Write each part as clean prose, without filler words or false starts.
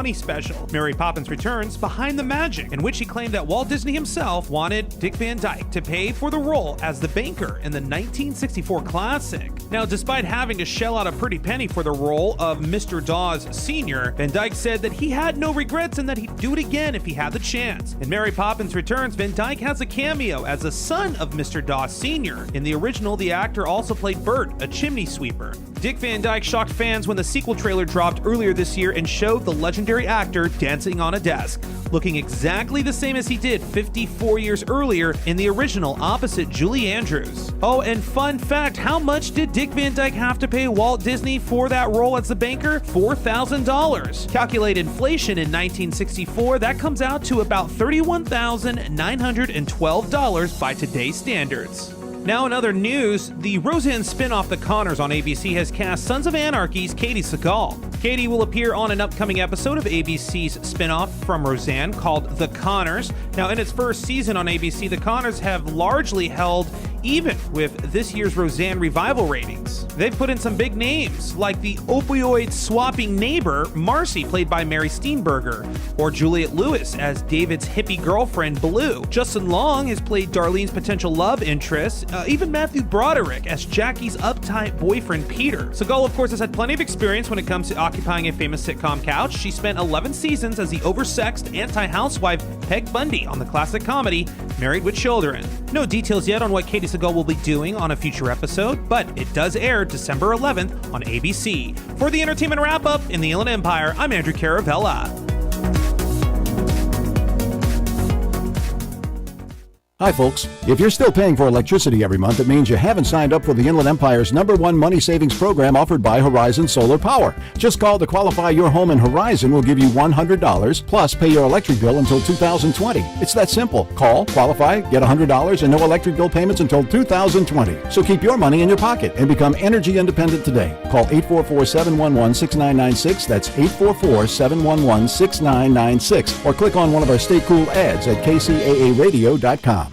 2020 special, Mary Poppins Returns Behind the Magic, in which he claimed that Walt Disney himself wanted Dick Van Dyke to pay for the role as the banker in the 1964 classic. Now, despite having to shell out a pretty penny for the role of Mr. Dawes Sr., Van Dyke said that he had no regrets and that he'd do it again if he had the chance. In Mary Poppins Returns, Van Dyke has a cameo as the son of Mr. Dawes Sr. In the original, the actor also played Bert, a chimney sweeper. Dick Van Dyke shocked fans when the sequel trailer dropped earlier this year and showed the legendary actor dancing on a desk, looking exactly the same as he did 54 years earlier in the original opposite Julie Andrews. Oh, and fun fact, how much did Dick Van Dyke have to pay Walt Disney for that role as the banker? $4,000. Calculate inflation in 1964, that comes out to about $31,912 by today's standards. Now in other news, the Roseanne spin-off The Conners on ABC has cast Sons of Anarchy's Katie Sagal. Katie will appear on an upcoming episode of ABC's spin-off from Roseanne called The Conners. Now in its first season on ABC, The Conners have largely held even with this year's Roseanne revival ratings. They've put in some big names, like the opioid-swapping neighbor, Marcy, played by Mary Steenburgen, or Juliette Lewis as David's hippie girlfriend, Blue. Justin Long has played Darlene's potential love interest, even Matthew Broderick as Jackie's uptight boyfriend, Peter. Segal, of course, has had plenty of experience when it comes to occupying a famous sitcom couch. She spent 11 seasons as the oversexed anti-housewife Peg Bundy on the classic comedy Married with Children. No details yet on what Katie Sagal will be doing on a future episode, but it does air December 11th on ABC. For the entertainment wrap-up in the Inland Empire, I'm Andrew Caravella. Hi folks, if you're still paying for electricity every month, it means you haven't signed up for the Inland Empire's #1 money savings program offered by Horizon Solar Power. Just call to qualify your home and Horizon will give you $100 plus pay your electric bill until 2020. It's that simple. Call, qualify, get $100 and no electric bill payments until 2020. So keep your money in your pocket and become energy independent today. Call 844-711-6996. That's 844-711-6996. Or click on one of our Stay Cool ads at KCAAradio.com.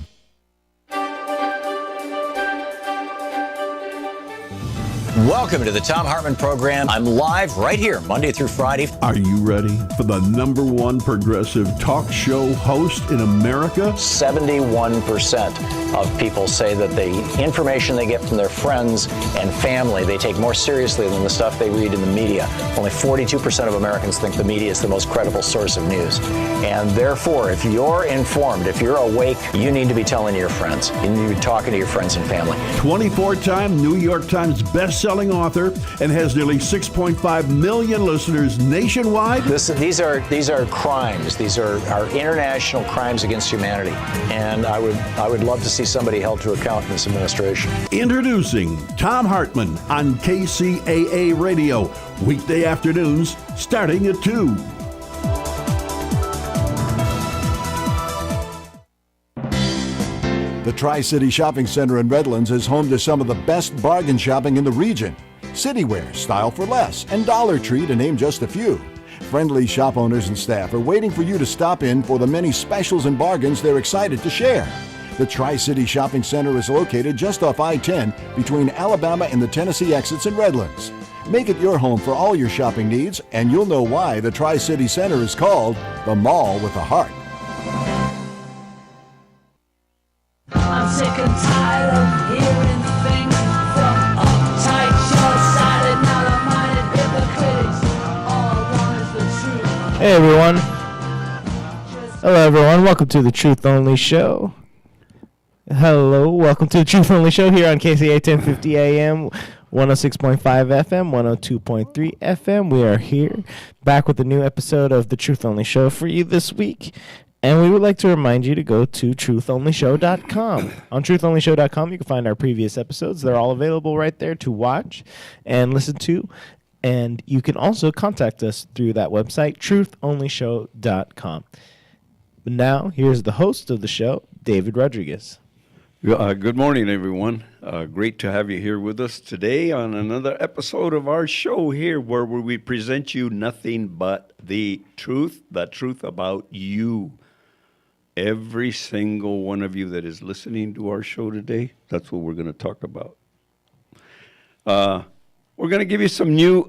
Welcome to the Tom Hartman Program. I'm live right here, Monday through Friday. Are you ready for the #1 progressive talk show host in America? 71% of people say that the information they get from their friends and family, they take more seriously than the stuff they read in the media. Only 42% of Americans think the media is the most credible source of news. And therefore, if you're informed, if you're awake, you need to be telling your friends. You need to be talking to your friends and family. 24-time New York Times best-selling author and has nearly 6.5 million listeners nationwide. These are crimes. These are international crimes against humanity. And I would love to see somebody held to account in this administration. Introducing Tom Hartman on KCAA Radio, weekday afternoons starting at 2. The Tri-City Shopping Center in Redlands is home to some of the best bargain shopping in the region. Citywear, Style for Less, and Dollar Tree, to name just a few. Friendly shop owners and staff are waiting for you to stop in for the many specials and bargains they're excited to share. The Tri-City Shopping Center is located just off I-10 between Alabama and the Tennessee exits in Redlands. Make it your home for all your shopping needs, and you'll know why the Tri-City Center is called the Mall with a Heart. I'm sick and tired of hearing things from uptight, short-sighted, narrow-minded hypocrites. All I want is the truth. Hey everyone. Hello everyone. Welcome to the Truth Only Show. Welcome to the Truth Only Show here on KCAA 1050 AM, 106.5 FM, 102.3 FM. We are here back with a new episode of the Truth Only Show for you this week. And we would like to remind you to go to truthonlyshow.com. On truthonlyshow.com, you can find our previous episodes. They're all available right there to watch and listen to. And you can also contact us through that website, truthonlyshow.com. But now, here's the host of the show, David Rodriguez. Good morning, everyone. Great to have you here with us today on another episode of our show here where we present you nothing but the truth about you. Every single one of you that is listening to our show today, that's what we're going to talk about. We're we're going to give you some new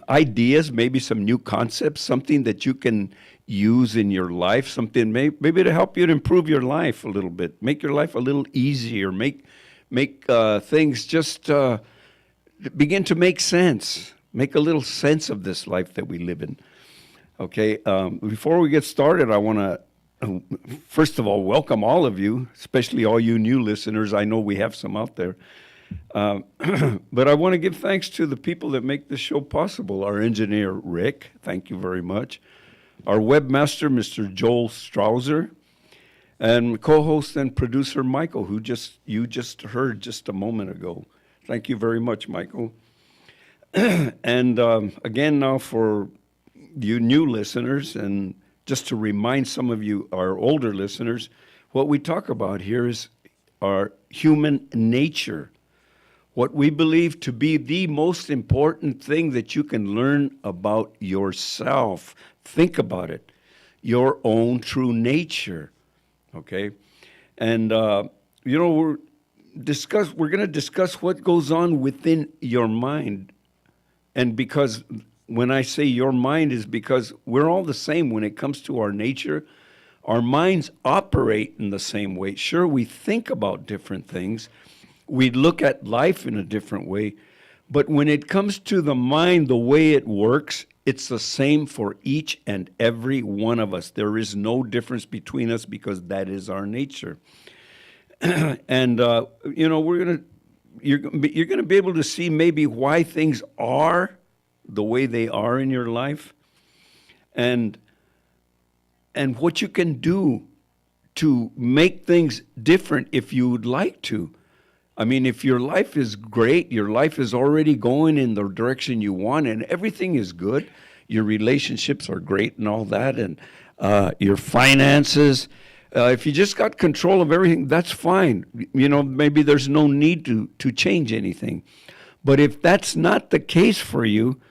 ideas, maybe some new concepts, something that you can use in your life, something maybe to help you to improve your life a little bit, make your life a little easier, make things just begin to make sense, make a little sense of this life that we live in. Okay, before we get started, I want to, first of all, welcome all of you, especially all you new listeners. I know we have some out there. But I want to give thanks to the people that make this show possible. Our engineer, Rick, thank you very much. Our webmaster, Mr. Joel Strauser. And co-host and producer, Michael, who you just heard just a moment ago. Thank you very much, Michael. And again, now for you new listeners, and just to remind some of you, our older listeners, what we talk about here is our human nature. What we believe to be the most important thing that you can learn about yourself. Think about it. Your own true nature. Okay? And, we're going to discuss what goes on within your mind. And because when I say your mind is because we're all the same when it comes to our nature. Our minds operate in the same way. Sure, we think about different things. We look at life in a different way. But when it comes to the mind, the way it works, it's the same for each and every one of us. There is no difference between us because that is our nature. And, you're going to be able to see maybe why things are the way they are in your life and what you can do to make things different if you would like to. I mean, if your life is great, your life is already going in the direction you want, and everything is good, your relationships are great and all that, and your finances, if you just got control of everything, that's fine. Maybe there's no need to change anything. But if that's not the case for you,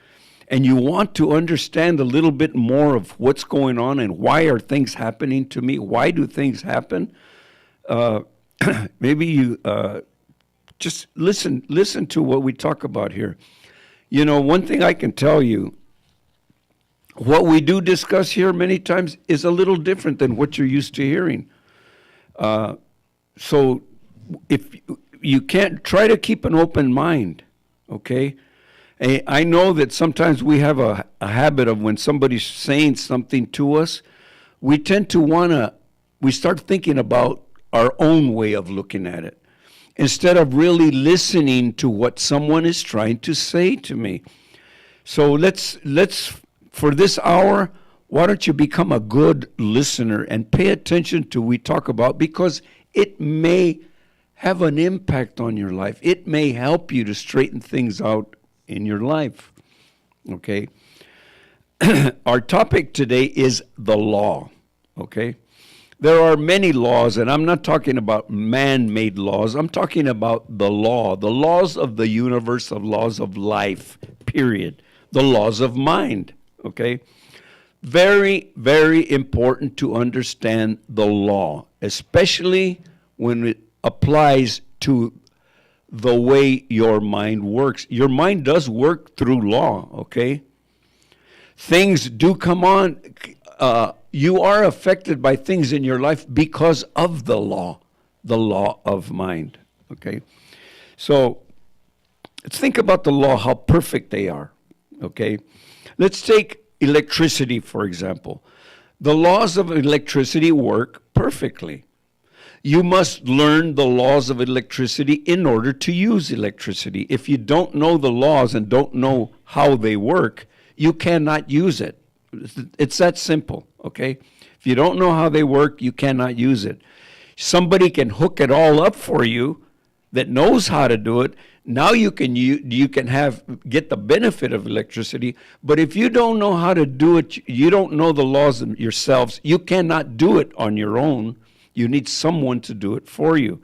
and you want to understand a little bit more of what's going on and why are things happening to me, why do things happen, maybe you... just listen to what we talk about here. One thing I can tell you, what we do discuss here many times is a little different than what you're used to hearing. So if you can't, try to keep an open mind, okay? I know that sometimes we have a habit of when somebody's saying something to us, we tend to we start thinking about our own way of looking at it, instead of really listening to what someone is trying to say to me. So let's for this hour, why don't you become a good listener and pay attention to what we talk about, because it may have an impact on your life. It may help you to straighten things out in your life. Okay? Our topic today is the law. Okay? There are many laws, and I'm not talking about man-made laws. I'm talking about the laws of the universe, of laws of life, period. The laws of mind, okay? Very, very important to understand the law, especially when it applies to the way your mind works. Your mind does work through law, okay? Things do come on. You are affected by things in your life because of the law of mind, okay? So let's think about the law, how perfect they are, okay? Let's take electricity, for example. The laws of electricity work perfectly. You must learn the laws of electricity in order to use electricity. If you don't know the laws and don't know how they work, you cannot use it. It's that simple, okay? If you don't know how they work, you cannot use it. Somebody can hook it all up for you that knows how to do it. Now you can get the benefit of electricity, but if you don't know how to do it, you don't know the laws yourselves, you cannot do it on your own. You need someone to do it for you,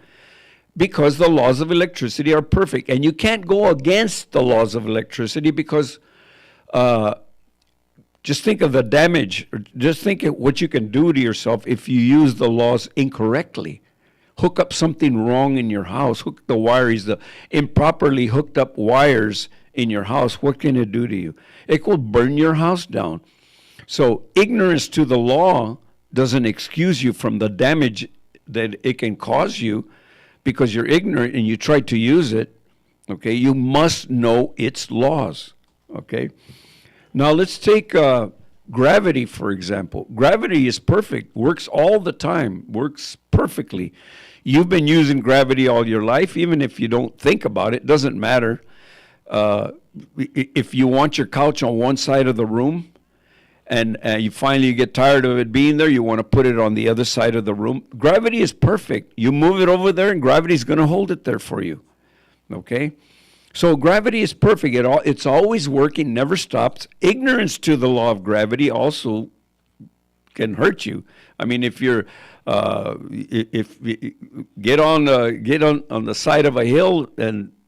because the laws of electricity are perfect, and you can't go against the laws of electricity, because just think of the damage, or just think of what you can do to yourself if you use the laws incorrectly. Hook up something wrong in your house, hook the wires, the improperly hooked up wires in your house, what can it do to you? It could burn your house down. So ignorance to the law doesn't excuse you from the damage that it can cause you because you're ignorant and you try to use it. Okay, you must know its laws. Okay, now let's take gravity, for example. Gravity is perfect, works all the time, works perfectly. You've been using gravity all your life, even if you don't think about it, doesn't matter. If you want your couch on one side of the room and you finally get tired of it being there, you want to put it on the other side of the room. Gravity is perfect. You move it over there and gravity's going to hold it there for you. Okay? So gravity is perfect. It's always working, never stops. Ignorance to the law of gravity also can hurt you. I mean, if you're if get on the side of a hill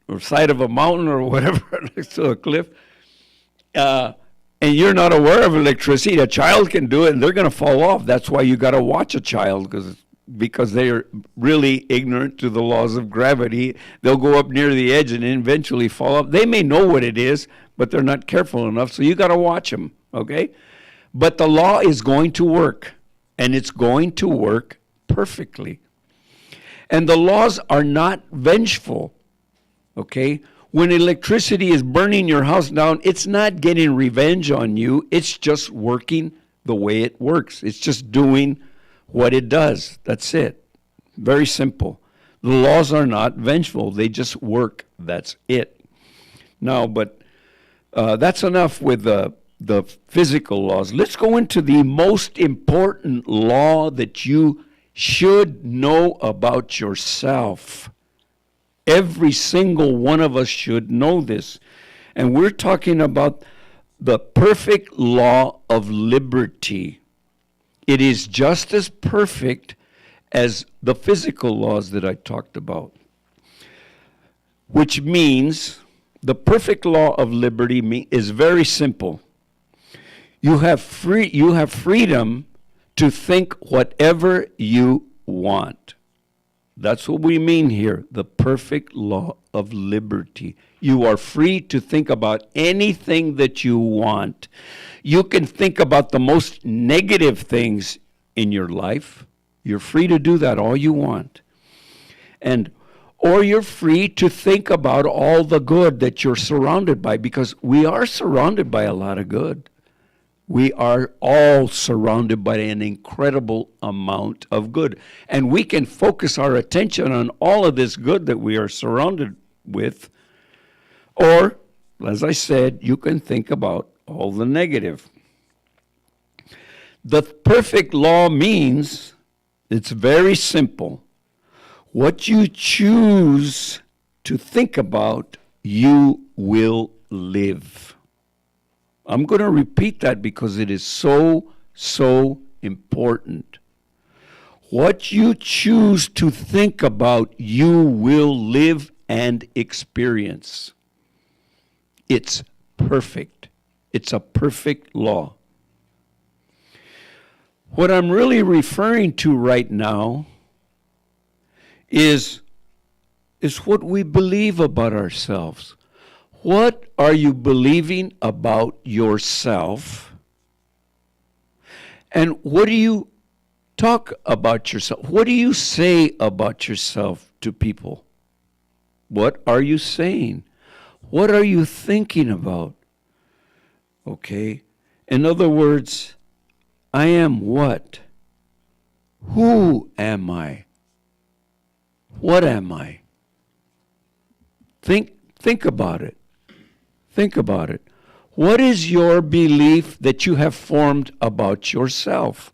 or side of a mountain or whatever next to a cliff, and you're not aware of electricity, a child can do it and they're going to fall off. That's why you got to watch a child because they're really ignorant to the laws of gravity. They'll go up near the edge and eventually fall off. They may know what it is, but they're not careful enough, so you got to watch them, okay? But the law is going to work, and it's going to work perfectly. And the laws are not vengeful, okay? When electricity is burning your house down, it's not getting revenge on you. It's just working the way it works. It's just doing what it does. That's it. Very simple. The laws are not vengeful. They just work. That's it. Now, but that's enough with the physical laws. Let's go into the most important law that you should know about yourself. Every single one of us should know this. And we're talking about the perfect law of liberty. It is just as perfect as the physical laws that I talked about. Which means the perfect law of liberty is very simple. You have freedom to think whatever you want. That's what we mean here, the perfect law of liberty. You are free to think about anything that you want. You can think about the most negative things in your life. You're free to do that all you want. Or you're free to think about all the good that you're surrounded by, because we are surrounded by a lot of good. We are all surrounded by an incredible amount of good. And we can focus our attention on all of this good that we are surrounded with. Or, as I said, you can think about all the negative. The perfect law means, it's very simple. What you choose to think about, you will live. I'm going to repeat that because it is so, so important. What you choose to think about, you will live and experience. It's perfect. It's a perfect law. What I'm really referring to right now is what we believe about ourselves. What are you believing about yourself? And what do you talk about yourself? What do you say about yourself to people? What are you saying? What are you thinking about? Okay? In other words, I am what? Who am I? What am I? Think about it. Think about it. What is your belief that you have formed about yourself?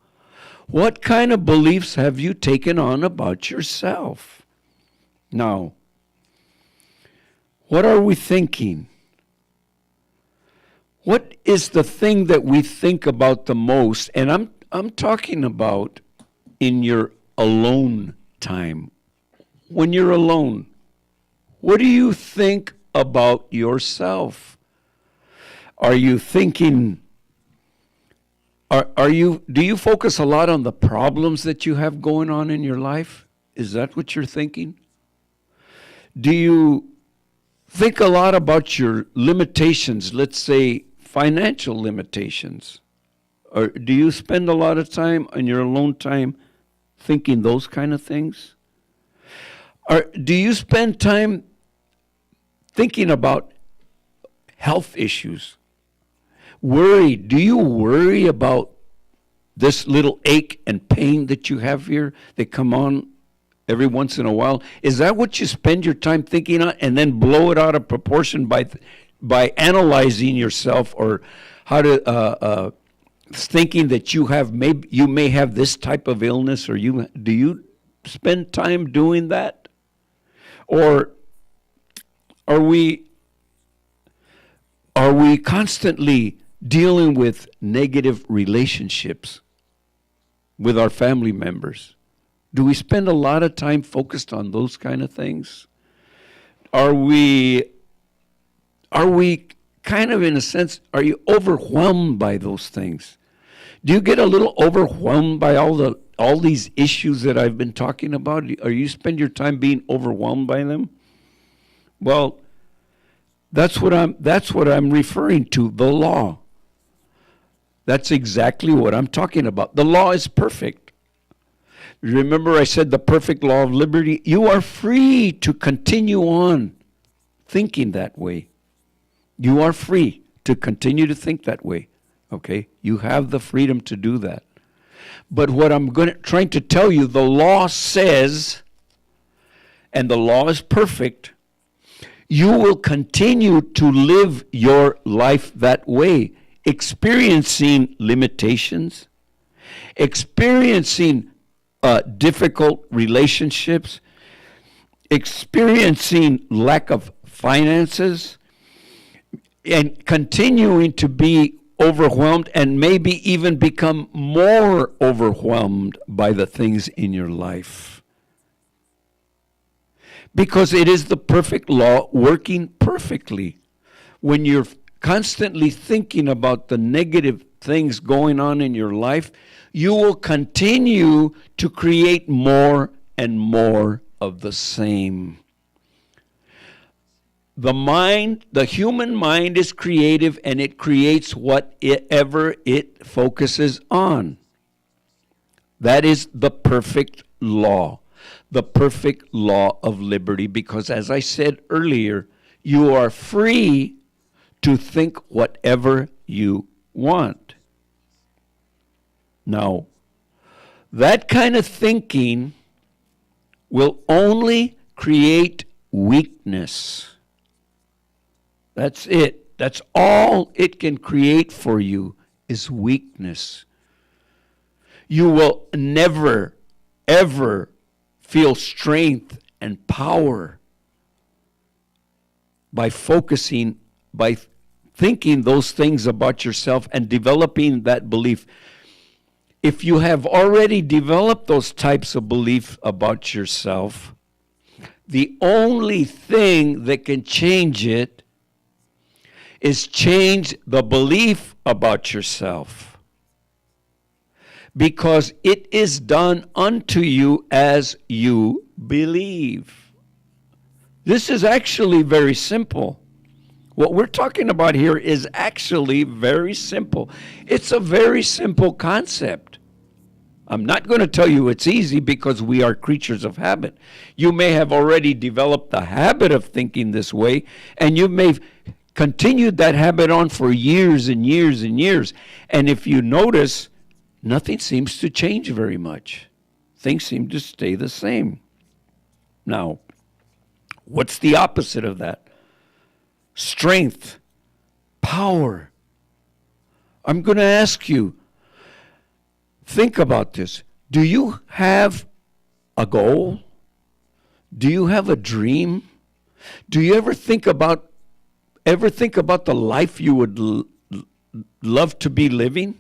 What kind of beliefs have you taken on about yourself? Now, what are we thinking? What is the thing that we think about the most? And I'm talking about in your alone time. When you're alone, what do you think about yourself? Are you thinking, do you focus a lot on the problems that you have going on in your life? Is that what you're thinking? Do you think a lot about your limitations, let's say financial limitations. Or do you spend a lot of time on your alone time thinking those kind of things? Or do you spend time thinking about health issues? Worry. Do you worry about this little ache and pain that you have here that come on every once in a while? Is that what you spend your time thinking on, and then blow it out of proportion by analyzing yourself, or how to thinking that you may have this type of illness, or do you spend time doing that? Or are we constantly dealing with negative relationships with our family members? Do we spend a lot of time focused on those kind of things? Are we kind of, in a sense, are you overwhelmed by those things? Do you get a little overwhelmed by all these issues that I've been talking about? Or you spend your time being overwhelmed by them? Well, that's what I'm referring to, the law. That's exactly what I'm talking about. The law is perfect. Remember I said the perfect law of liberty? You are free to continue on thinking that way. You are free to continue to think that way. Okay? You have the freedom to do that. But what I'm trying to tell you, the law says, and the law is perfect, you will continue to live your life that way, experiencing limitations, experiencing difficult relationships, experiencing lack of finances, and continuing to be overwhelmed, and maybe even become more overwhelmed by the things in your life. Because it is the perfect law working perfectly. When you're constantly thinking about the negative things going on in your life, you will continue to create more and more of the same. The human mind is creative, and it creates whatever it focuses on. That is the perfect law of liberty, because as I said earlier, you are free to think whatever you want. Now, that kind of thinking will only create weakness. That's it. That's all it can create for you, is weakness. You will never, ever feel strength and power by thinking those things about yourself and developing that belief. If you have already developed those types of beliefs about yourself, the only thing that can change it is change the belief about yourself. Because it is done unto you as you believe. This is actually very simple. What we're talking about here is actually very simple. It's a very simple concept. I'm not going to tell you it's easy, because we are creatures of habit. You may have already developed the habit of thinking this way, and you may have continued that habit on for years and years and years. And if you notice, nothing seems to change very much. Things seem to stay the same. Now, what's the opposite of that? Strength, power. I'm going to ask you, think about this. Do you have a goal? Do you have a dream? Do you ever think about the life you would love to be living?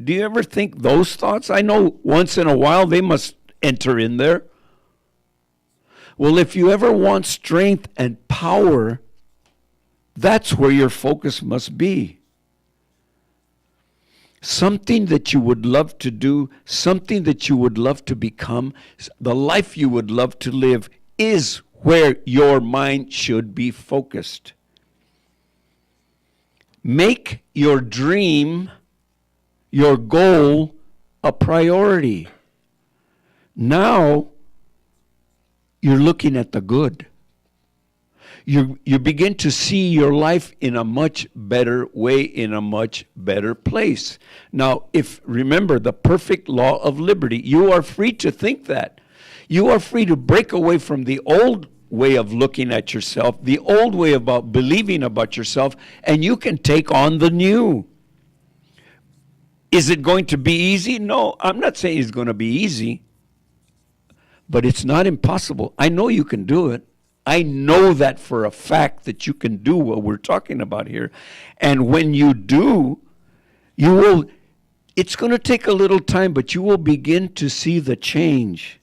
Do you ever think those thoughts? I know once in a while they must enter in there. Well, if you ever want strength and power, that's where your focus must be. Something that you would love to do, something that you would love to become, the life you would love to live is where your mind should be focused. Make your dream, your goal, a priority. Now, you're looking at the good. You begin to see your life in a much better way, in a much better place. Now, remember the perfect law of liberty, you are free to think that. You are free to break away from the old way of looking at yourself, the old way about believing about yourself, and you can take on the new. Is it going to be easy? No, I'm not saying it's going to be easy, but it's not impossible. I know you can do it. I know that for a fact that you can do what we're talking about here. And when you do, it's going to take a little time, but you will begin to see the change.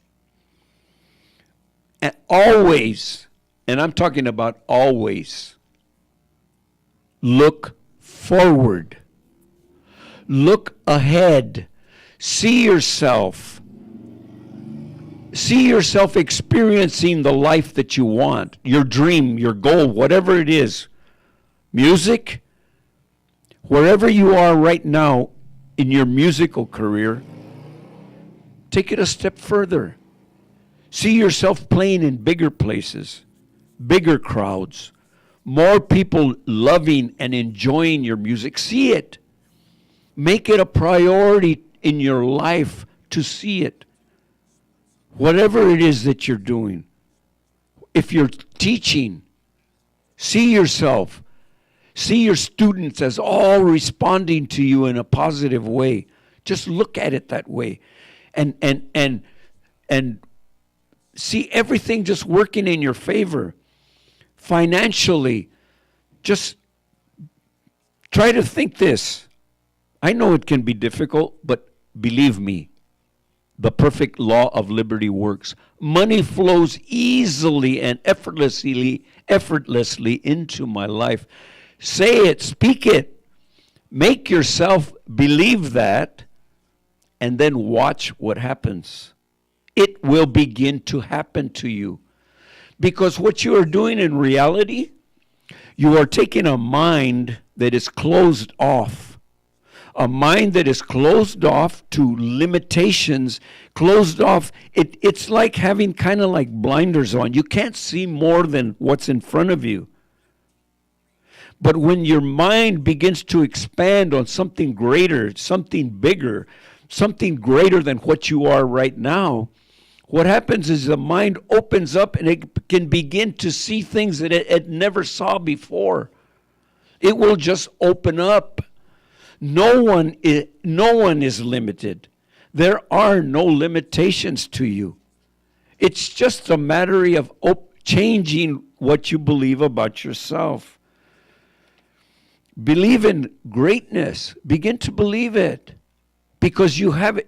And always, and I'm talking about always, look forward. Look ahead. See yourself experiencing the life that you want, your dream, your goal, whatever it is. Music, wherever you are right now in your musical career, take it a step further. See yourself playing in bigger places, bigger crowds, more people loving and enjoying your music. See it. Make it a priority in your life to see it. Whatever it is that you're doing. If you're teaching, see yourself. See your students as all responding to you in a positive way. Just look at it that way. And see everything just working in your favor. Financially, just try to think this. I know it can be difficult, but believe me, the perfect law of liberty works. Money flows easily and effortlessly into my life. Say it, speak it. Make yourself believe that, and then watch what happens. It will begin to happen to you. Because what you are doing in reality, you are taking a mind that is closed off. A mind that is closed off to limitations, closed off. It's like having kind of like blinders on. You can't see more than what's in front of you. But when your mind begins to expand on something greater, something bigger, something greater than what you are right now, what happens is the mind opens up and it can begin to see things that it never saw before. It will just open up. No one is limited. There are no limitations to you. It's just a matter of changing what you believe about yourself. Believe in greatness. Begin to believe it. Because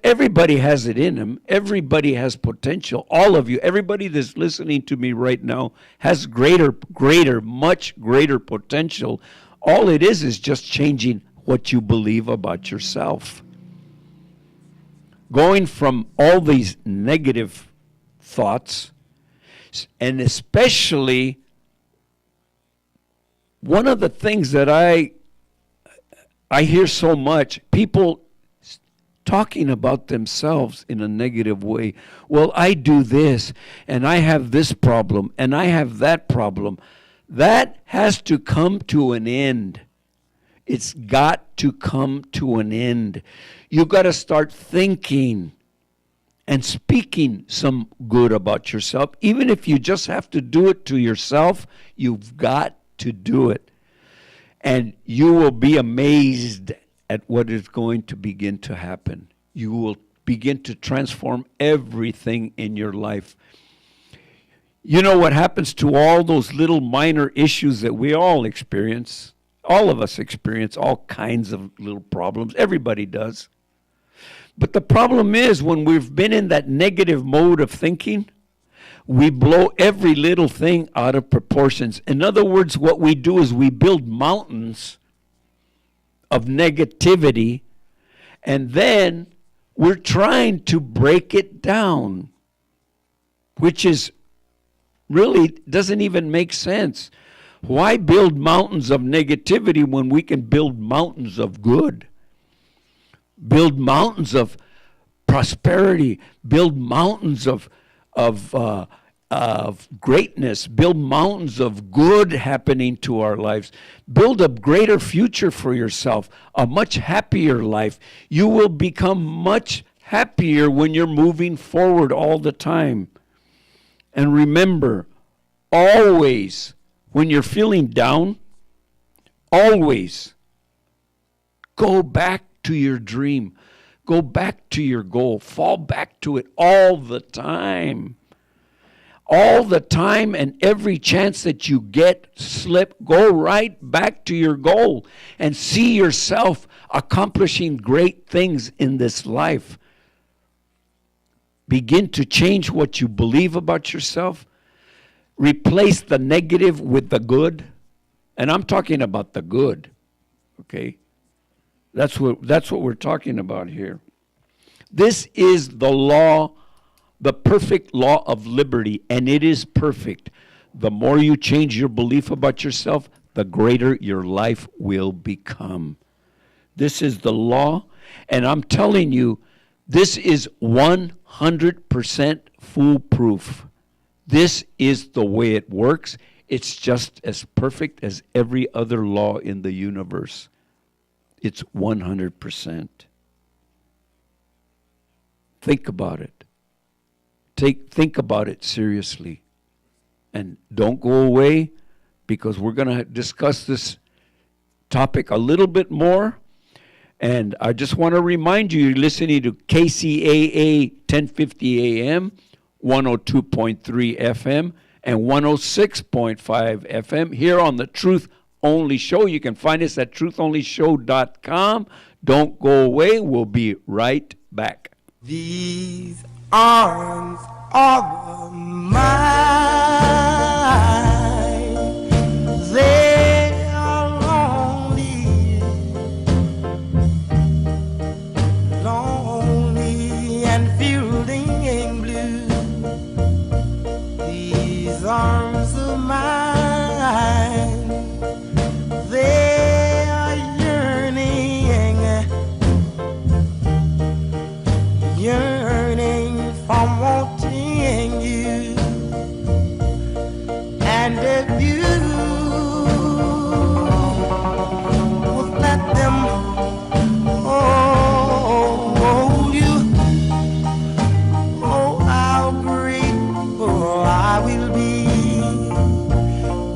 everybody has it in them. Everybody has potential. All of you, everybody that's listening to me right now has much greater potential. All it is just changing what you believe about yourself. Going from all these negative thoughts, and especially one of the things that I hear so much, people talking about themselves in a negative way. Well, I do this, and I have this problem, and I have that problem. That has to come to an end. It's got to come to an end. You got to start thinking and speaking some good about yourself. Even if you just have to do it to yourself, you've got to do it. And you will be amazed at what is going to begin to happen. You will begin to transform everything in your life. You know what happens to all those little minor issues that we all experience? All of us experience all kinds of little problems. Everybody does. But the problem is when we've been in that negative mode of thinking, we blow every little thing out of proportions. In other words, what we do is we build mountains of negativity, and then we're trying to break it down, which is really doesn't even make sense. Why build mountains of negativity when we can build mountains of good? Build mountains of prosperity, build mountains of greatness, build mountains of good happening to our lives. Build a greater future for yourself, a much happier life. You will become much happier when you're moving forward all the time. And remember, always, when you're feeling down, always go back to your dream. Go back to your goal. Fall back to it all the time. All the time, and every chance that you get, go right back to your goal and see yourself accomplishing great things in this life. Begin to change what you believe about yourself. Replace the negative with the good. And I'm talking about the good. Okay? That's what we're talking about here. This is the law, the perfect law of liberty, and it is perfect. The more you change your belief about yourself, the greater your life will become. This is the law, and I'm telling you, this is 100% foolproof. This is the way it works. It's just as perfect as every other law in the universe. It's 100%. Think about it. Think about it seriously. And don't go away, because we're going to discuss this topic a little bit more. And I just want to remind you, you're listening to KCAA 1050 AM, 102.3 FM, and 106.5 FM here on the Truth Only Show. You can find us at truthonlyshow.com. Don't go away. We'll be right back. These arms are mine. They are lonely, lonely and fielding blue. These arms of mine, they are yearning from wanting you. And if you would let them hold you, oh, how grateful I will be.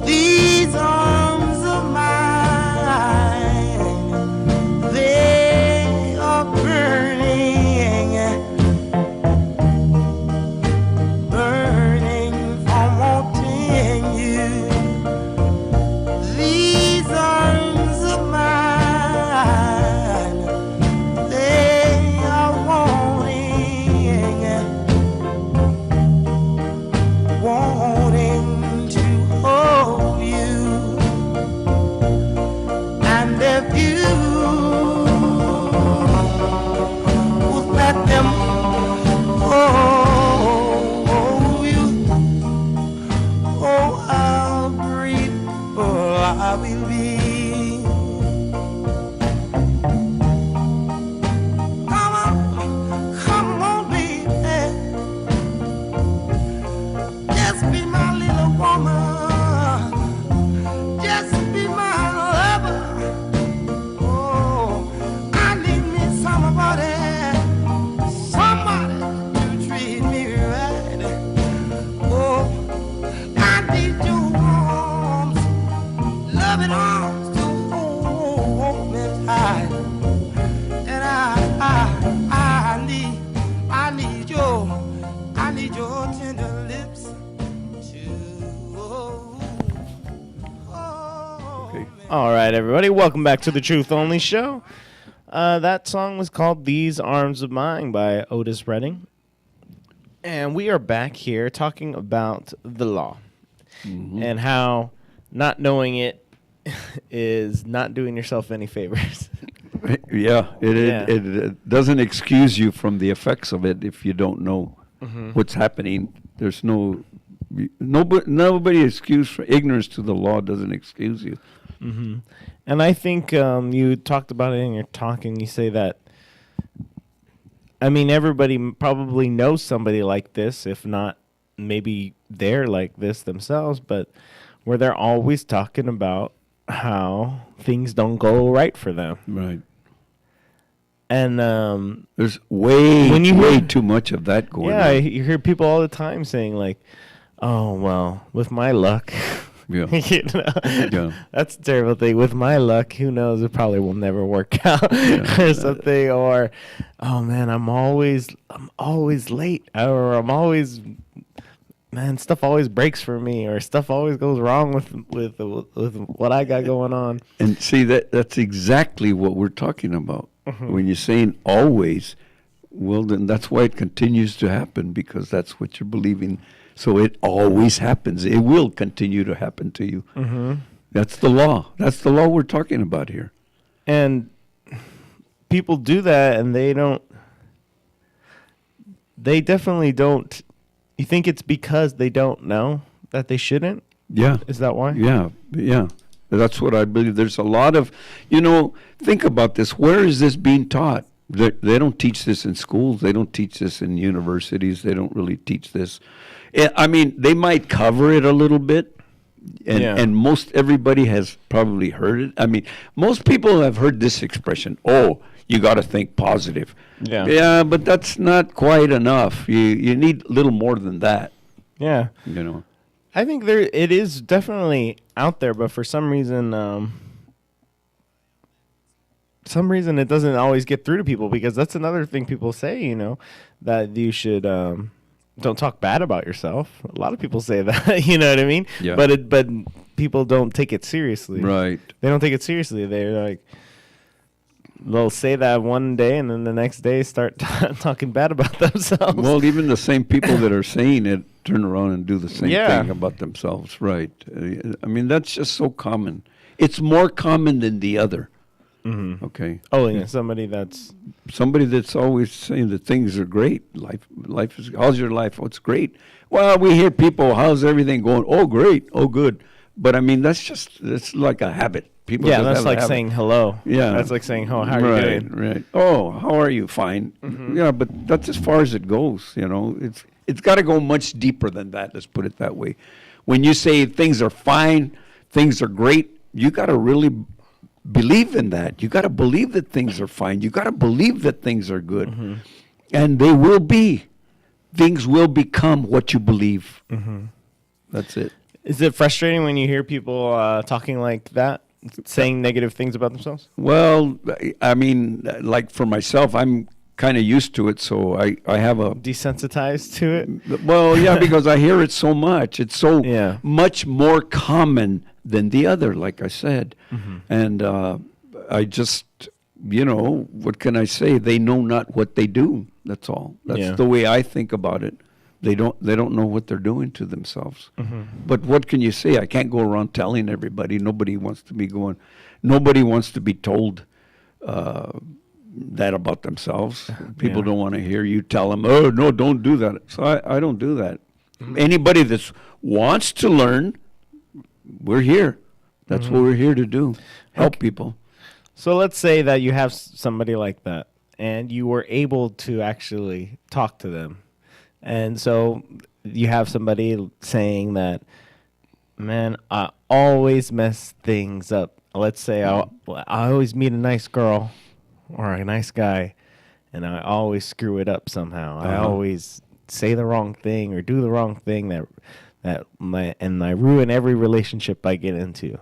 These arms of mine, they are burning, burning from wanting you. These arms of mine, they are wanting to hold you. And if you would let them hold you, oh, how grateful I will be. Come on, baby. Just be my little woman. Just be my lover. Oh, I need me somebody to treat me right. Oh, I need your arms, loving arms to hold me tight. And I need your tender lips to hold me. All right, everybody, welcome back to the Truth Only Show. That song was called These Arms of Mine by Otis Redding. And we are back here talking about the law and how not knowing it is not doing yourself any favors. Yeah, it doesn't excuse you from the effects of it if you don't know what's happening. There's no Nobody excuse for ignorance to the law doesn't excuse you. Mm-hmm. And I think you talked about it in your talk, and you say that, I mean, everybody probably knows somebody like this, if not maybe they're like this themselves, but where they're always talking about how things don't go right for them. Right. And there's way too much of that going on. Yeah, you hear people all the time saying like, "Oh well, with my luck." Yeah. You know? Yeah. That's a terrible thing. With my luck, who knows? It probably will never work out or something. Or, oh man, I'm always late, or I'm always, man, stuff always breaks for me, or stuff always goes wrong with what I got going on. And see, that's exactly what we're talking about. Mm-hmm. When you're saying always, well, then that's why it continues to happen, because that's what you're believing. So it always happens. It will continue to happen to you. Mm-hmm. That's the law. That's the law we're talking about here. And people do that, and they definitely don't. You think it's because they don't know that they shouldn't? Yeah. Is that why? Yeah. That's what I believe. There's a lot of, think about this. Where is this being taught? They don't teach this in schools. They don't teach this in universities. They don't really teach this. I mean, they might cover it a little bit, and most everybody has probably heard it. I mean, most people have heard this expression, "Oh, you got to think positive." Yeah, but that's not quite enough. You need a little more than that. Yeah. I think it is definitely out there, but for some reason it doesn't always get through to people, because that's another thing people say, that you should don't talk bad about yourself. A lot of people say that, you know what I mean? Yeah. But people don't take it seriously. Right. They don't take it seriously. They're like, they'll say that one day, and then the next day start talking bad about themselves. Well, even the same people that are saying it turn around and do the same thing about themselves. Right. I mean, that's just so common. It's more common than the other. Mm-hmm. Okay. Oh, yeah. Somebody that's always saying that things are great. Life is. How's your life? Oh, it's great. Well, we hear people. How's everything going? Oh, great. Oh, good. But I mean, that's like a habit. People. Yeah, that's like saying hello. Yeah, that's like saying, "Oh, how are you doing?" Right. Oh, how are you? Fine. Mm-hmm. Yeah, but that's as far as it goes. It's got to go much deeper than that. Let's put it that way. When you say things are fine, things are great, you got to really believe in that. You got to believe that things are fine. You got to believe that things are good. Mm-hmm. And they will be. Things will become what you believe. Mm-hmm. That's it. Is it frustrating when you hear people talking like that, saying negative things about themselves? Well, I mean, like for myself, I'm kind of used to it, so I have a... Desensitized to it? Well, yeah, because I hear it so much. It's so much more common than the other, like I said. Mm-hmm. And I just, what can I say? They know not what they do. That's all. That's the way I think about it. They don't know what they're doing to themselves. Mm-hmm. But what can you say? I can't go around telling everybody. Nobody wants to be told that about themselves. People don't want to hear you tell them, "Oh, no, don't do that." So I don't do that. Mm-hmm. Anybody that wants to learn, we're here. That's what we're here to do. Help people. So let's say that you have somebody like that, and you were able to actually talk to them. And so you have somebody saying that, "Man, I always mess things up." Let's say I always meet a nice girl or a nice guy, and I always screw it up somehow. I always say the wrong thing or do the wrong thing and I ruin every relationship I get into.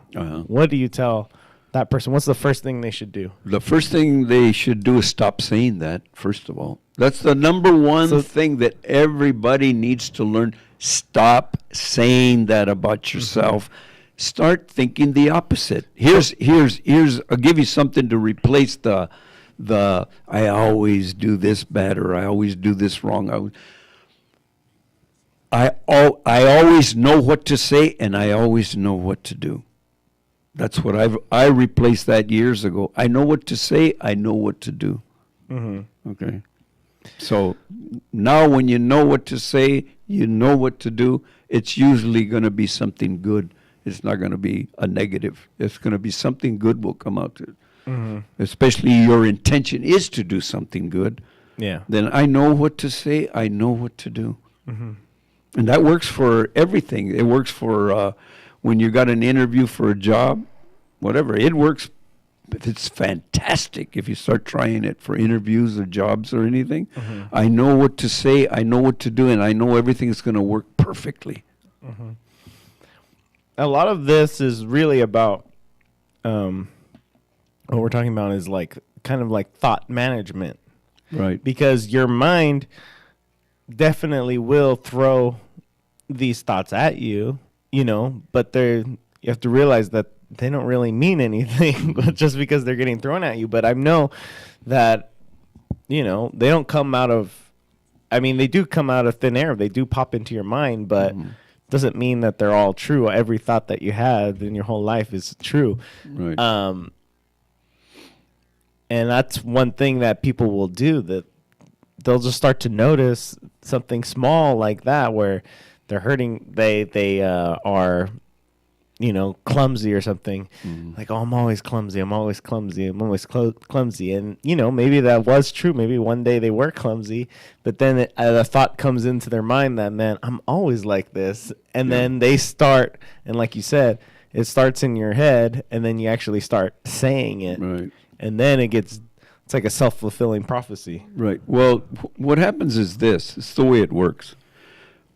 What do you tell that person? What's the first thing they should do? The first thing they should do is stop saying that, first of all. That's the number one thing that everybody needs to learn. Stop saying that about yourself. Mm-hmm. Start thinking the opposite. Here's I'll give you something to replace the I always do this bad or I always do this wrong. I always know what to say and I always know what to do. That's what I replaced that years ago. I know what to say. I know what to do. Mm-hmm. Okay. So now when you know what to say, you know what to do, it's usually going to be something good. It's not going to be a negative. It's going to be something good will come out to it. Especially your intention is to do something good. Yeah. Then I know what to say. I know what to do. And that works for everything. It works for when you got an interview for a job, whatever. It works. It's fantastic if you start trying it for interviews or jobs or anything. I know what to say. I know what to do. And I know everything's going to work perfectly. A lot of this is really about what we're talking about is like kind of like thought management. Right. Because your mind definitely will throw these thoughts at you, you know, but you have to realize that they don't really mean anything just because they're getting thrown at you. But I know that, you know, they don't come out of, I mean, they do come out of thin air. They do pop into your mind, but doesn't mean that they're all true. Every thought that you had in your whole life is true. Right. And that's one thing that people will do, that they'll just start to notice something small like that where they're hurting. They are, you know, clumsy or something. Like, oh, I'm always clumsy. I'm always clumsy. I'm always clumsy. And, you know, maybe that was true. Maybe one day they were clumsy. But then the thought comes into their mind that, man, I'm always like this. And then they start, and like you said, it starts in your head, and then you actually start saying it. Right. And then it's like a self-fulfilling prophecy. Right. Well, what happens is this. It's the way it works.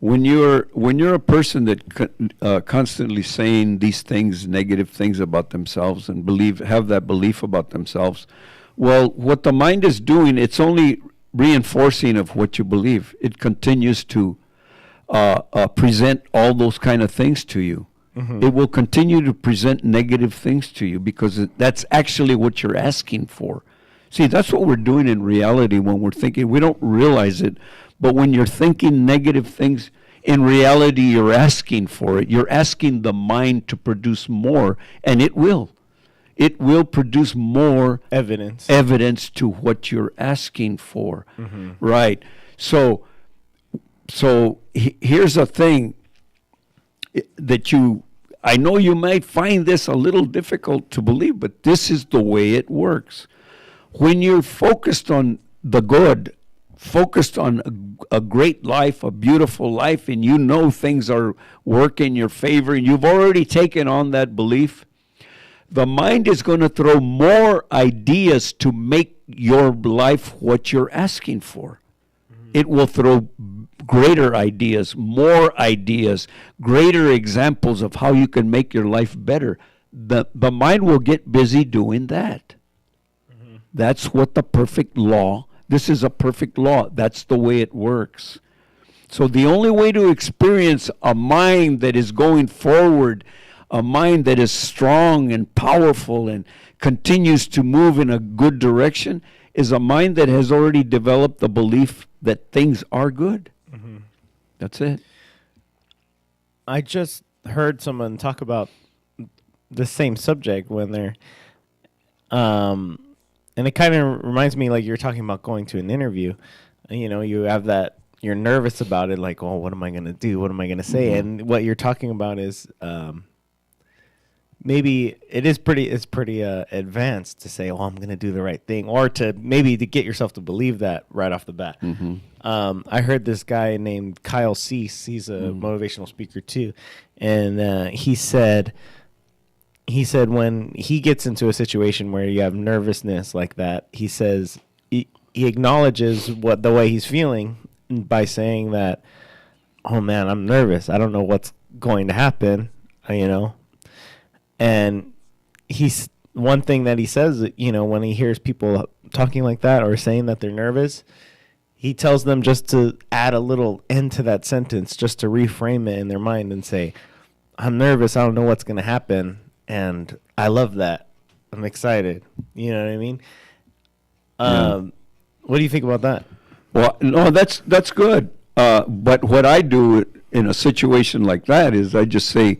When you're a person that constantly saying these things, negative things about themselves, and have that belief about themselves, well, what the mind is doing, it's only reinforcing of what you believe. It continues to present all those kind of things to you. It will continue to present negative things to you because that's actually what you're asking for. See, that's what we're doing in reality when we're thinking. We don't realize it, but when you're thinking negative things, in reality, you're asking for it. You're asking the mind to produce more, and it will. It will produce more evidence to what you're asking for. Right. So here's a thing that I know you might find this a little difficult to believe, but this is the way it works. When you're focused on the good, focused on a great life, a beautiful life, and you know things are working in your favor, and you've already taken on that belief, the mind is going to throw more ideas to make your life what you're asking for. It will throw greater ideas, more ideas, greater examples of how you can make your life better. The mind will get busy doing that. That's what the perfect law, this is a perfect law. That's the way it works. So the only way to experience a mind that is going forward, a mind that is strong and powerful and continues to move in a good direction, is a mind that has already developed the belief that things are good. That's it. I just heard someone talk about the same subject when they're, and it kind of reminds me like you're talking about going to an interview. You know, you have that, you're nervous about it, like, oh, what am I going to do? What am I going to say? And what you're talking about is maybe it's pretty advanced to say, oh, I'm going to do the right thing, or to get yourself to believe that right off the bat. I heard this guy named Kyle Cease. He's a motivational speaker too, and he said when he gets into a situation where you have nervousness like that, he says he acknowledges the way he's feeling by saying that, oh man, I'm nervous. I don't know what's going to happen, you know. And one thing that he says, you know, when he hears people talking like that or saying that they're nervous, he tells them just to add a little end to that sentence, just to reframe it in their mind and say, I'm nervous. I don't know what's going to happen. And I love that. I'm excited. You know what I mean? What do you think about that? Well, no, that's good. But what I do in a situation like that is I just say,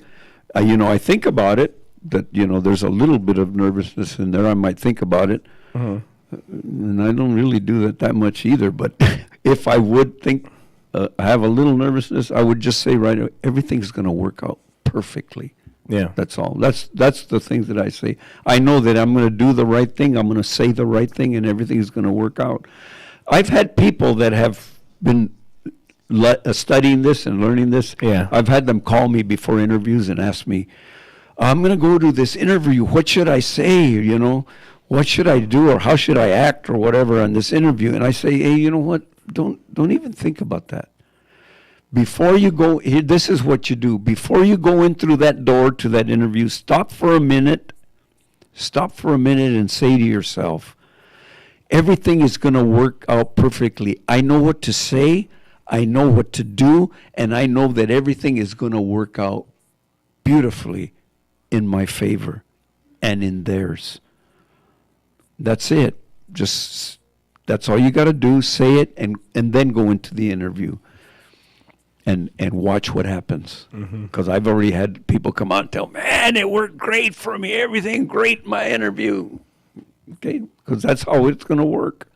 I think about it, that, there's a little bit of nervousness in there. I might think about it. And I don't really do that much either. But if I would think have a little nervousness, I would just say right away, everything's going to work out perfectly. Yeah. That's all. That's the things that I say. I know that I'm going to do the right thing. I'm going to say the right thing, and everything's going to work out. I've had people that have been studying this and learning this. Yeah. I've had them call me before interviews and ask me, I'm going to go to this interview. What should I say? You know, what should I do, or how should I act, or whatever on this interview? And I say, hey, you know what? Don't even think about that. Before you go, this is what you do. Before you go in through that door to that interview, stop for a minute and say to yourself, everything is going to work out perfectly. I know what to say, I know what to do, and I know that everything is going to work out beautifully in my favor and in theirs. That's it. That's all you got to do. Say it and then go into the interview. And watch what happens. Because I've already had people come out and tell, man, it worked great for me. Everything great in my interview. Okay? Because that's how it's going to work.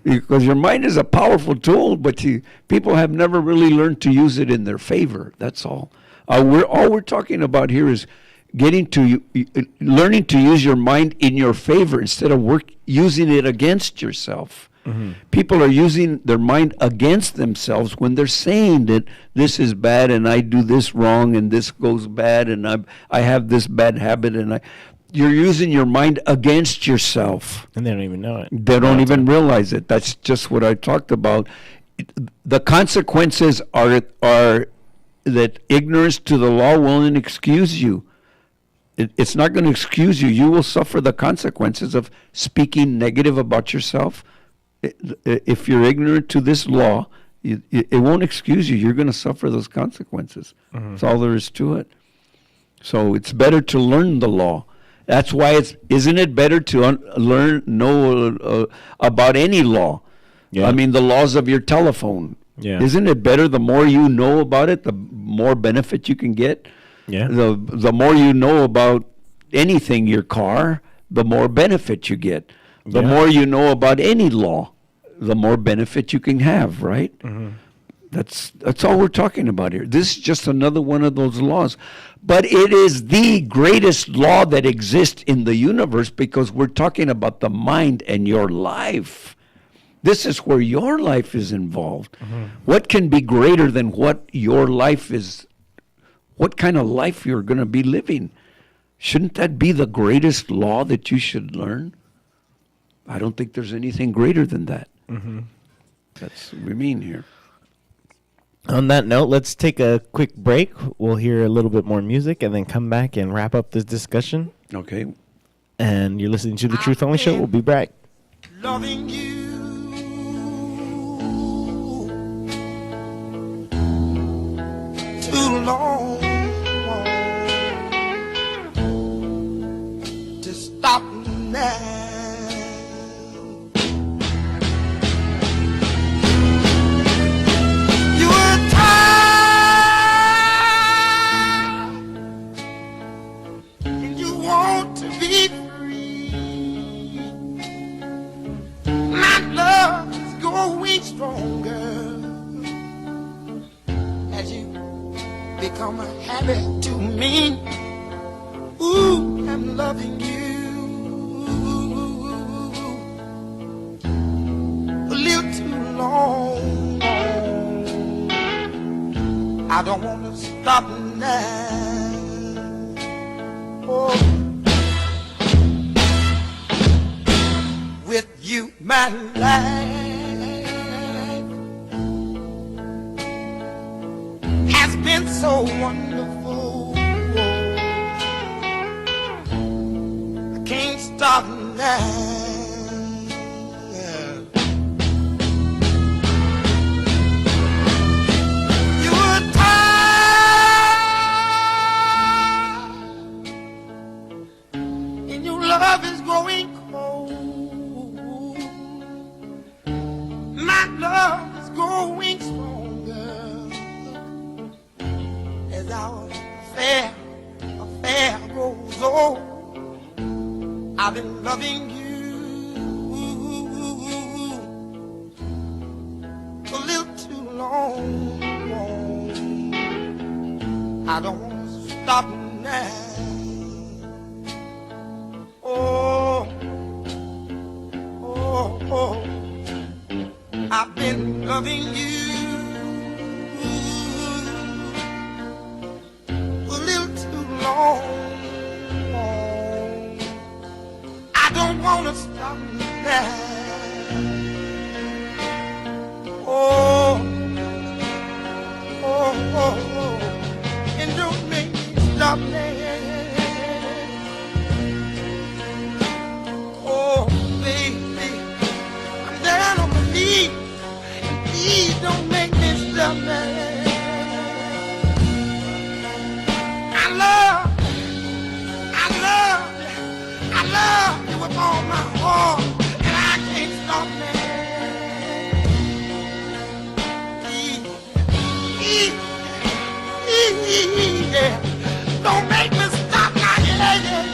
Because your mind is a powerful tool, but people have never really learned to use it in their favor. That's all. All we're talking about here is learning to use your mind in your favor instead of using it against yourself. People are using their mind against themselves when they're saying that this is bad and I do this wrong and this goes bad and I have this bad habit and you're using your mind against yourself. And they don't even know it. They don't even realize it. That's just what I talked about. The consequences are that ignorance to the law won't excuse you. It's not going to excuse you. You will suffer the consequences of speaking negative about yourself. If you're ignorant to this law, it won't excuse you. You're going to suffer those consequences. That's all there is to it. So it's better to learn the law. That's why isn't it better to know about any law? Yeah. I mean, the laws of your telephone. Yeah. Isn't it better the more you know about it, the more benefit you can get? Yeah. The more you know about anything, your car, the more benefit you get. The more you know about any law, the more benefit you can have, right? That's all we're talking about here. This is just another one of those laws. But it is the greatest law that exists in the universe because we're talking about the mind and your life. This is where your life is involved. What can be greater than what your life is? What kind of life you're going to be living? Shouldn't that be the greatest law that you should learn? I don't think there's anything greater than that. That's what we mean here. On that note, let's take a quick break. We'll hear a little bit more music and then come back and wrap up this discussion. Okay. And you're listening to The Truth Only Show. We'll be back. Loving you too long to stop now. You were tired and you want to be free. My love is growing stronger as you become a habit to me. Ooh, I'm loving you a little too long. I don't want to stop now. Oh, with you, my life has been so wonderful. I can't stop now. You were tired and your love is growing cold. My love is growing stronger as our affair grows old. I've been loving you a little too long. long. I don't want to stop now. Oh, oh, oh. I've been loving you a little too long. I don't want to stop now. Oh, oh, oh, oh. And don't make me stop now. Oh, baby, I'm down on my knees. Please don't make me stop now. I love you with all my heart, and I can't stop now. Yeah. Don't make me stop now.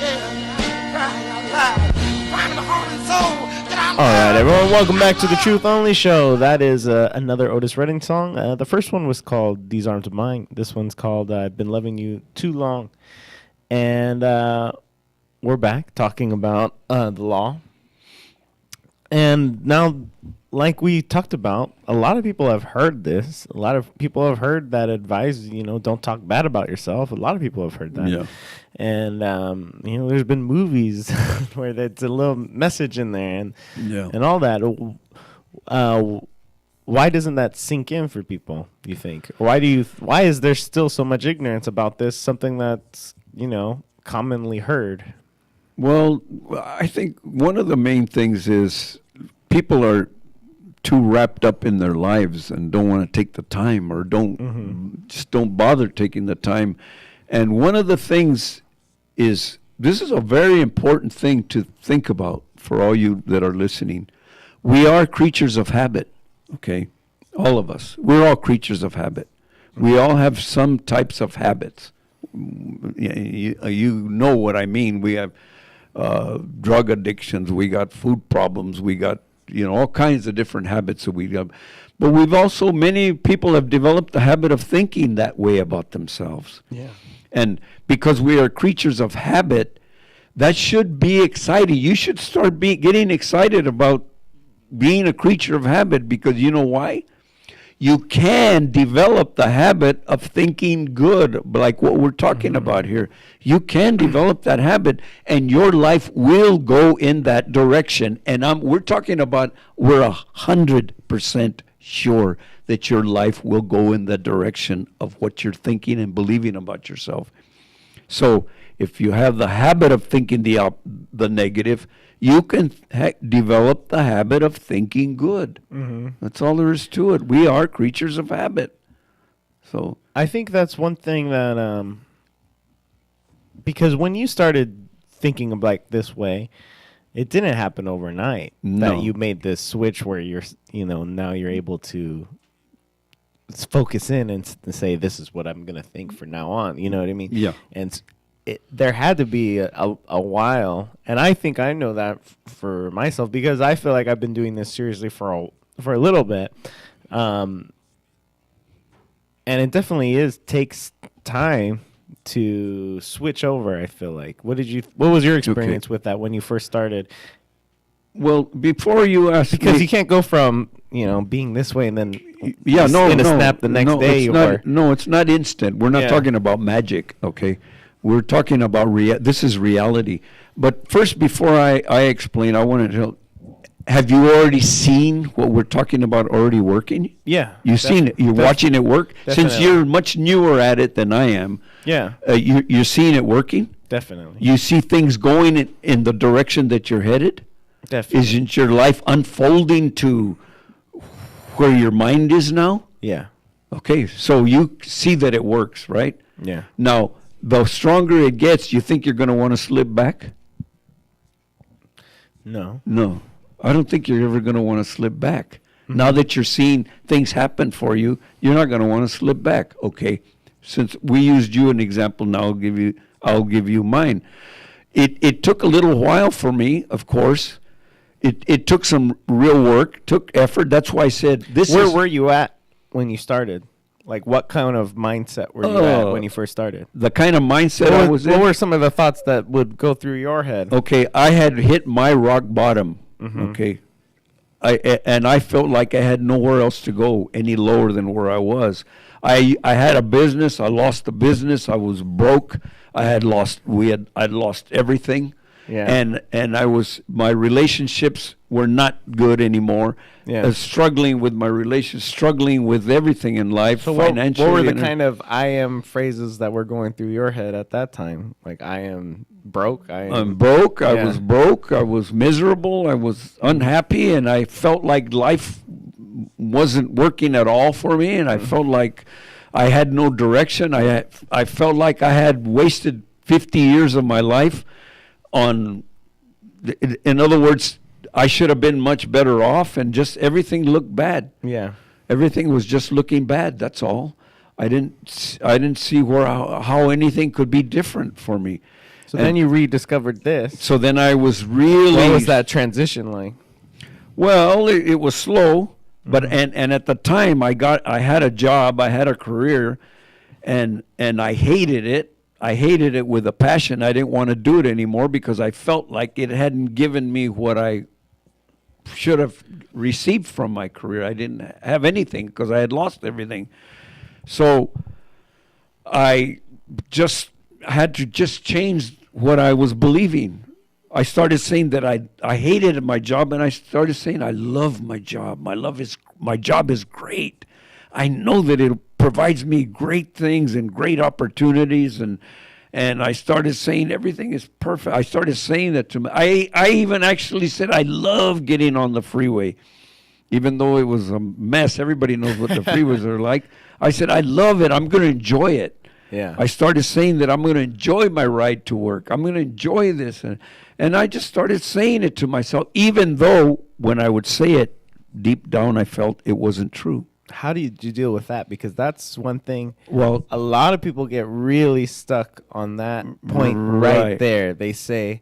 Yeah. Crying out loud, crying the heart and soul that I love. All right, everyone, welcome back to the Truth Only Show. That is another Otis Redding song. The first one was called These Arms of Mine. This one's called I've Been Loving You Too Long. And we're back talking about the law. And now, like we talked about, a lot of people have heard this. A lot of people have heard that advice, don't talk bad about yourself. A lot of people have heard that. Yeah. And, there's been movies where there's a little message in there and all that. Why doesn't that sink in for people, you think? Why is there still so much ignorance about this, something that's, commonly heard? Well, I think one of the main things is people are too wrapped up in their lives and don't want to take the time or just don't bother taking the time. And one of the things is, this is a very important thing to think about for all you that are listening. We are creatures of habit, okay? All of us. We're all creatures of habit. We all have some types of habits. You know what I mean. We have drug addictions, we got food problems, we got all kinds of different habits that we have. But many people have developed the habit of thinking that way about themselves. Yeah. And because we are creatures of habit, that should be exciting. You should start getting excited about being a creature of habit, because you know why? You can develop the habit of thinking good, like what we're talking about here. You can develop that habit, and your life will go in that direction. And we're talking about, we're 100% sure that your life will go in the direction of what you're thinking and believing about yourself. So if you have the habit of thinking the negative, you can develop the habit of thinking good. That's all there is to it. We are creatures of habit. So I think that's one thing that, because when you started thinking of like this way, it didn't happen overnight. No. That you made this switch where you're, now you're able to focus in and say, this is what I'm going to think from now on. You know what I mean? Yeah. And there had to be a while, and I think I know that for myself, because I feel like I've been doing this seriously for a little bit, and it definitely takes time to switch over. I feel like. What was your experience with that when you first started? Well, before you ask, because you can't go from being this way and then snap the next day. It's not instant. We're not talking about magic, okay? We're talking about this is reality. But first, before I explain, I want to tell. Have you already seen what we're talking about already working? Yeah, you've seen it. You're watching it work. Definitely. Since you're much newer at it than I am. Yeah, you're seeing it working. Definitely. You see things going in the direction that you're headed. Definitely. Isn't your life unfolding to where your mind is now? Yeah. Okay, so you see that it works, right? Yeah. Now, the stronger it gets, you think you're going to want to slip back? No. No. I don't think you're ever going to want to slip back. Now that you're seeing things happen for you, you're not going to want to slip back. Okay, since we used you an example, now I'll give you mine. It took a little while for me, of course. It took some real work, took effort. That's why I said this. Where were you at when you started? Like, what kind of mindset were you at when you first started? The kind of mindset I was in. What were some of the thoughts that would go through your head? Okay, I had hit my rock bottom. Okay, I felt like I had nowhere else to go any lower than where I was. I had a business. I lost the business. I was broke. I'd lost everything. Yeah. And my relationships were not good anymore. Yeah. Struggling with my relations, struggling with everything in life, So financially. what were the kind of I am phrases that were going through your head at that time? Like, I am broke. I'm broke. Yeah. I was broke. I was miserable. I was unhappy, and I felt like life wasn't working at all for me, and I felt like I had no direction. I felt like I had wasted 50 years of my life on, in other words, I should have been much better off, and just everything looked bad. Yeah. Everything was just looking bad. That's all. I didn't see how anything could be different for me. So then you rediscovered this. So then I was really. What was that transition like? Well, it was slow, but and at the time I had a job, I had a career, and I hated it. I hated it with a passion. I didn't want to do it anymore because I felt like it hadn't given me what I should have received from my career. I didn't have anything because I had lost everything. So I just had to change what I was believing. I started saying that I hated my job, and I started saying I love my job. My job is great. I know that it provides me great things and great opportunities, and I started saying everything is perfect. I started saying that to me. I even actually said I love getting on the freeway, even though it was a mess. Everybody knows what the freeways are like. I said I love it. I'm going to enjoy it. Yeah. I started saying that I'm going to enjoy my ride to work. I'm going to enjoy this, and I just started saying it to myself, even though when I would say it, deep down I felt it wasn't true. How do you deal with that? Because that's one thing. Well, a lot of people get really stuck on that point right there. They say,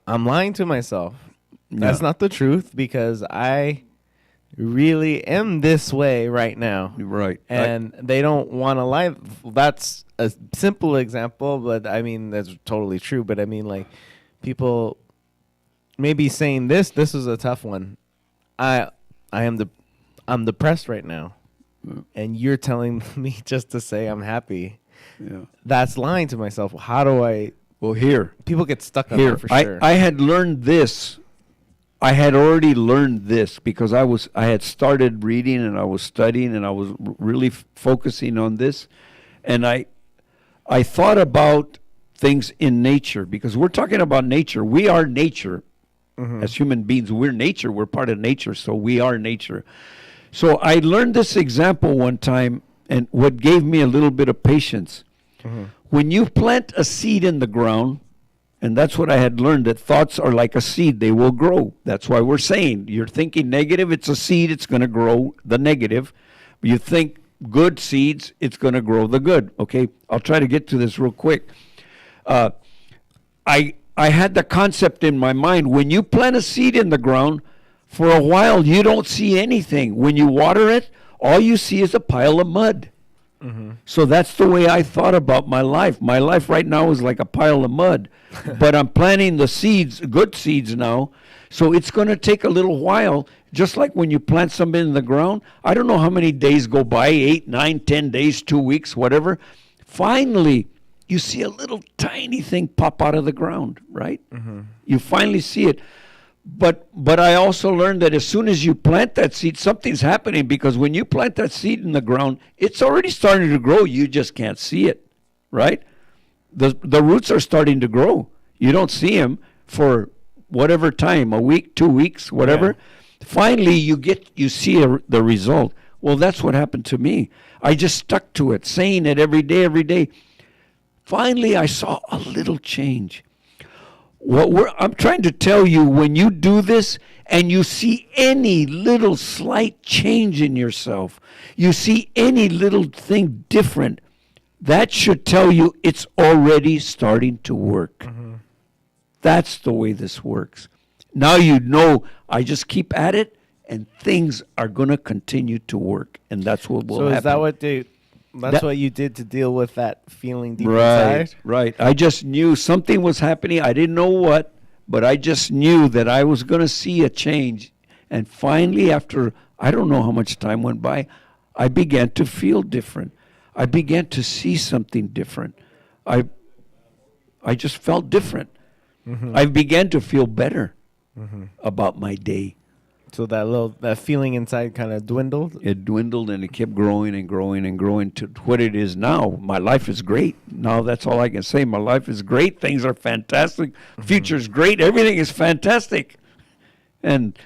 I'm lying to myself. That's not the truth because I really am this way right now. Right. And they don't want to lie. That's a simple example, but I mean, that's totally true. But I mean, like, people maybe saying this is a tough one. I'm depressed right now, and you're telling me just to say I'm happy. Yeah. That's lying to myself. How do I? Well, here. People get stuck on that for sure. I had learned this. I had already learned this because I had started reading and I was studying and I was really focusing on this. And I thought about things in nature because we're talking about nature. We are nature. As human beings, we're nature. We're part of nature, so we are nature. So I learned this example one time, and what gave me a little bit of patience. When you plant a seed in the ground, and that's what I had learned, that thoughts are like a seed. They will grow. That's why we're saying, you're thinking negative, it's a seed, it's going to grow the negative. You think good seeds, it's going to grow the good. Okay, I'll try to get to this real quick. I had the concept in my mind, when you plant a seed in the ground, for a while you don't see anything. When you water it, all you see is a pile of mud. So that's the way I thought about my life. My life right now is like a pile of mud. But I'm planting the seeds, good seeds now. So it's going to take a little while, just like when you plant something in the ground. I don't know how many days go by, 8, 9, 10 days, 2 weeks, whatever. Finally, you see a little tiny thing pop out of the ground, right? You finally see it. But I also learned that as soon as you plant that seed, something's happening, because when you plant that seed in the ground, it's already starting to grow. You just can't see it, right? The roots are starting to grow. You don't see them for whatever time, a week, 2 weeks, whatever. Yeah. Finally, you see the result. Well, that's what happened to me. I just stuck to it, saying it every day. Finally, I saw a little change. I'm trying to tell you, when you do this and you see any little slight change in yourself, you see any little thing different, that should tell you it's already starting to work. That's the way this works. Now you know, I just keep at it, and things are going to continue to work, and that's what will So happen. is that what that's what you did to deal with that feeling deep Right, inside? right. I just knew something was happening. I didn't know what, but I just knew that I was going to see a change. And finally, after I don't know how much time went by, I began to feel different. I began to see something different. I just felt different. I began to feel better about my day. So that feeling inside kind of dwindled. It dwindled and it kept growing and growing and growing to what it is now. My life is great. Now that's all I can say. My life is great. Things are fantastic. Future's great. Everything is fantastic. And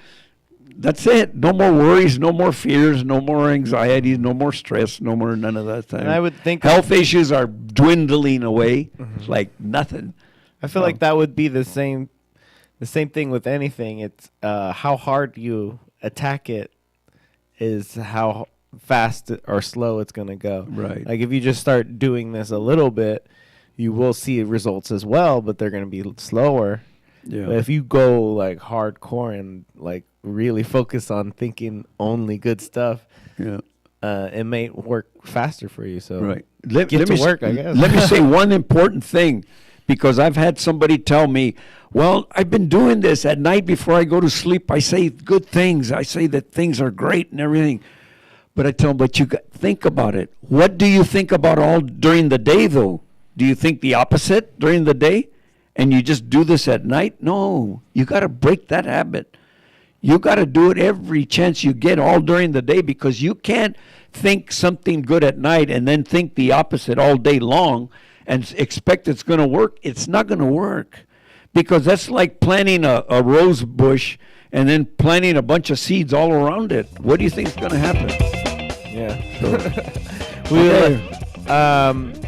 that's it. No more worries, no more fears, no more anxieties, no more stress, no more none of that time. And I would think health issues are dwindling away like nothing. I feel like that would be the same thing with anything. It's how hard you attack it is how fast or slow it's going to go. Right. Like if you just start doing this a little bit, you will see results as well, but they're going to be slower. Yeah. But if you go like hardcore and like really focus on thinking only good stuff, it may work faster for you. So Right. get to work, I guess. Let me say one important thing, because I've had somebody tell me, well, I've been doing this at night before I go to sleep. I say good things. I say that things are great and everything. But I tell them, but think about it. What do you think about all during the day, though? Do you think the opposite during the day? And you just do this at night? No, you got to break that habit. You got to do it every chance you get all during the day, because you can't think something good at night and then think the opposite all day long and expect it's going to work. It's not going to work, because that's like planting a rose bush and then planting a bunch of seeds all around it. What do you think is going to happen? Yeah.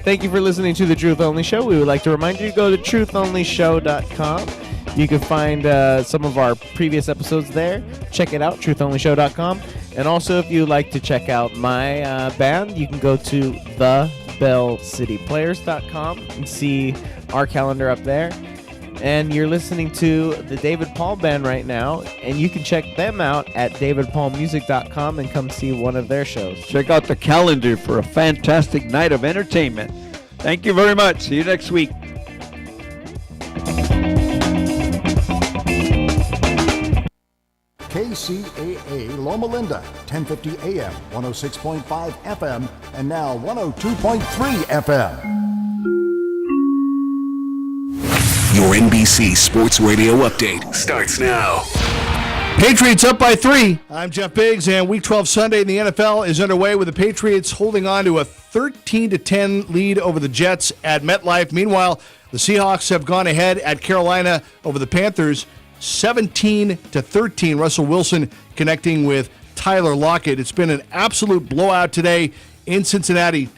Thank you for listening to The Truth Only Show. We would like to remind you to go to truthonlyshow.com. You can find some of our previous episodes there. Check it out, truthonlyshow.com. And also, if you'd like to check out my band, you can go to thebellcityplayers.com and see our calendar up there. And you're listening to the David Paul Band right now, and you can check them out at davidpaulmusic.com and come see one of their shows. Check out the calendar for a fantastic night of entertainment. Thank you very much. See you next week. KCAA Loma Linda, 1050 AM, 106.5 FM, and now 102.3 FM. Your NBC Sports Radio update starts now. Patriots up by 3. I'm Jeff Biggs, and Week 12 Sunday in the NFL is underway with the Patriots holding on to a 13-10 lead over the Jets at MetLife. Meanwhile, the Seahawks have gone ahead at Carolina over the Panthers, 17-13. Russell Wilson connecting with Tyler Lockett. It's been an absolute blowout today in Cincinnati.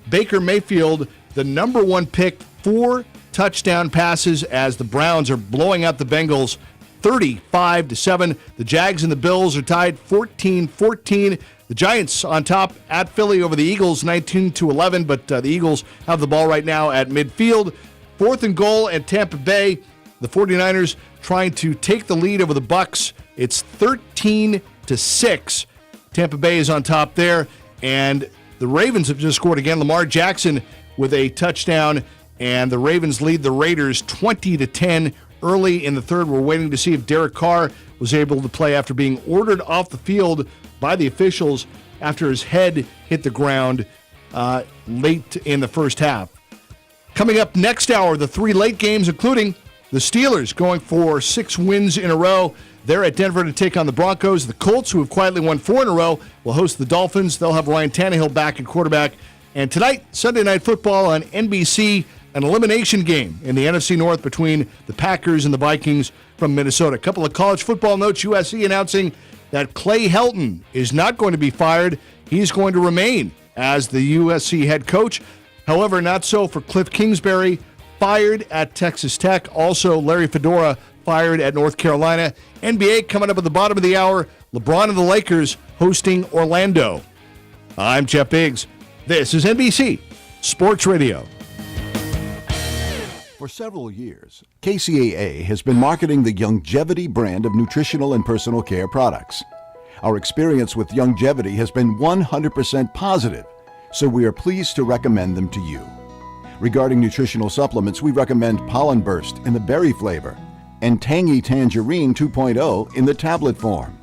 Baker Mayfield, the number one pick, 4 touchdown passes as the Browns are blowing out the Bengals 35-7. The Jags and the Bills are tied 14-14. The Giants on top at Philly over the Eagles 19-11, but the Eagles have the ball right now at midfield. 4th and goal at Tampa Bay. The 49ers trying to take the lead over the Bucs. It's 13-6. Tampa Bay is on top there, and the Ravens have just scored again. Lamar Jackson with a touchdown, and the Ravens lead the Raiders 20-10 early in the third. We're waiting to see if Derek Carr was able to play after being ordered off the field by the officials after his head hit the ground late in the first half. Coming up next hour, the 3 late games, including the Steelers going for 6 wins in a row. They're at Denver to take on the Broncos. The Colts, who have quietly won 4 in a row, will host the Dolphins. They'll have Ryan Tannehill back at quarterback. And tonight, Sunday Night Football on NBC, an elimination game in the NFC North between the Packers and the Vikings from Minnesota. A couple of college football notes. USC announcing that Clay Helton is not going to be fired. He's going to remain as the USC head coach. However, not so for Cliff Kingsbury, fired at Texas Tech. Also, Larry Fedora fired at North Carolina. NBA coming up at the bottom of the hour. LeBron and the Lakers hosting Orlando. I'm Jeff Biggs. This is NBC Sports Radio. For several years, KCAA has been marketing the Longevity brand of nutritional and personal care products. Our experience with Youngevity has been 100% positive, so we are pleased to recommend them to you. Regarding nutritional supplements, we recommend Pollen Burst in the berry flavor and Tangy Tangerine 2.0 in the tablet form.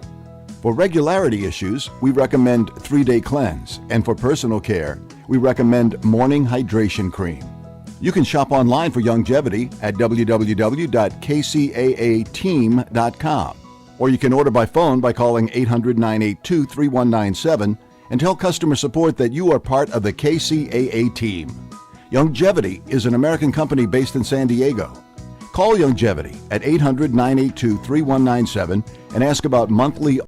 For regularity issues, we recommend 3-Day Cleanse, and for personal care, we recommend Morning Hydration Cream. You can shop online for Youngevity at www.kcaateam.com, or you can order by phone by calling 800-982-3197 and tell customer support that you are part of the KCAA team. Youngevity is an American company based in San Diego. Call Youngevity at 800-982-3197 and ask about monthly